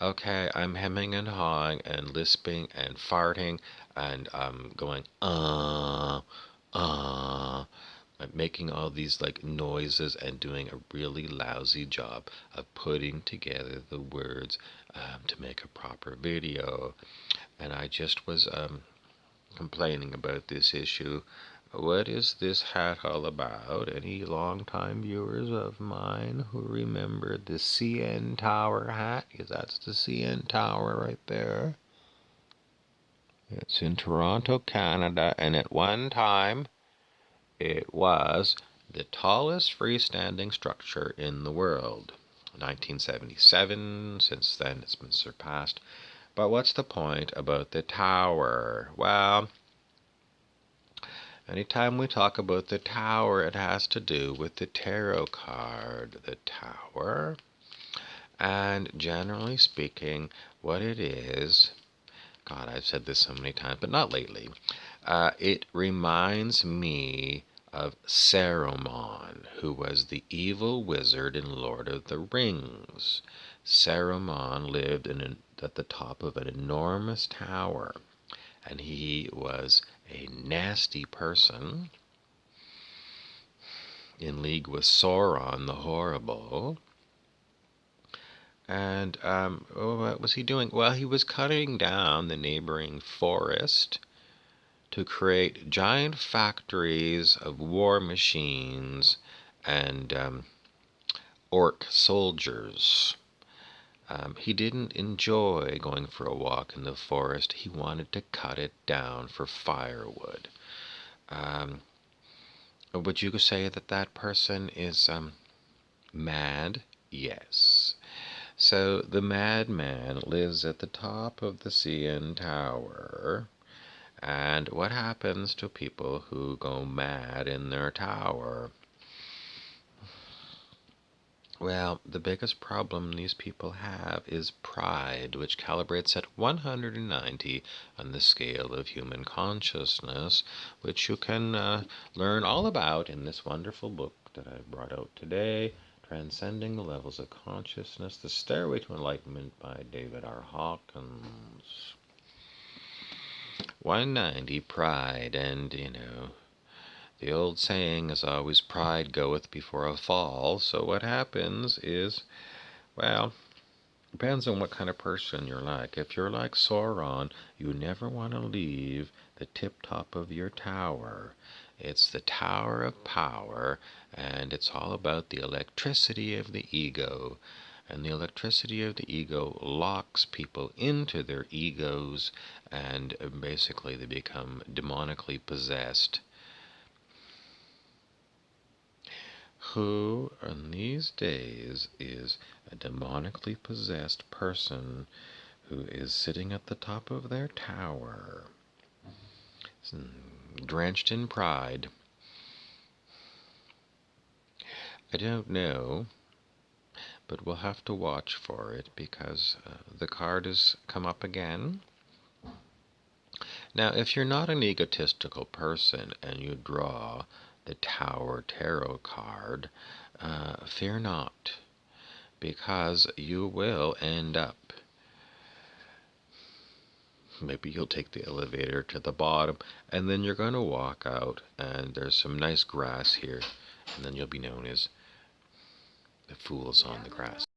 Okay, I'm hemming and hawing and lisping and farting and going uh, I'm making all these like noises and doing a really lousy job of putting together the words to make a proper video. And I just was complaining about this issue. What is this hat all about? Any longtime viewers of mine who remember the CN Tower hat? Because that's the CN Tower right there. It's in Toronto, Canada, and at one time it was the tallest freestanding structure in the world. 1977, since then it's been surpassed. But what's the point about the tower? Well, anytime we talk about the tower, it has to do with the tarot card, the tower. And generally speaking, what it is, God, I've said this so many times, but not lately. It reminds me of Saruman, who was the evil wizard in Lord of the Rings. Saruman lived at the top of an enormous tower, and he was a nasty person in league with Sauron the Horrible. And what was he doing? Well, he was cutting down the neighboring forest to create giant factories of war machines and orc soldiers. He didn't enjoy going for a walk in the forest. He wanted to cut it down for firewood. Um, would you say that that person is mad? Yes. So the madman lives at the top of the CN Tower. And what happens to people who go mad in their tower? Well, the biggest problem these people have is pride, which calibrates at 190 on the scale of human consciousness, which you can learn all about in this wonderful book that I brought out today, Transcending the Levels of Consciousness, The Stairway to Enlightenment by David R. Hawkins. 190 pride, and the old saying is always pride goeth before a fall. So what happens is, well, depends on what kind of person you're like. If you're like Sauron, you never want to leave the tip top of your tower. It's the tower of power, and it's all about the electricity of the ego. And the electricity of the ego locks people into their egos, and basically they become demonically possessed. Who in these days is a demonically possessed person who is sitting at the top of their tower, drenched in pride? I don't know, but we'll have to watch for it because the card has come up again. Now, if you're not an egotistical person and you draw the Tower Tarot card, fear not, because you will end up. Maybe you'll take the elevator to the bottom, and then you're going to walk out, and there's some nice grass here, and then you'll be known as the fools on the grass.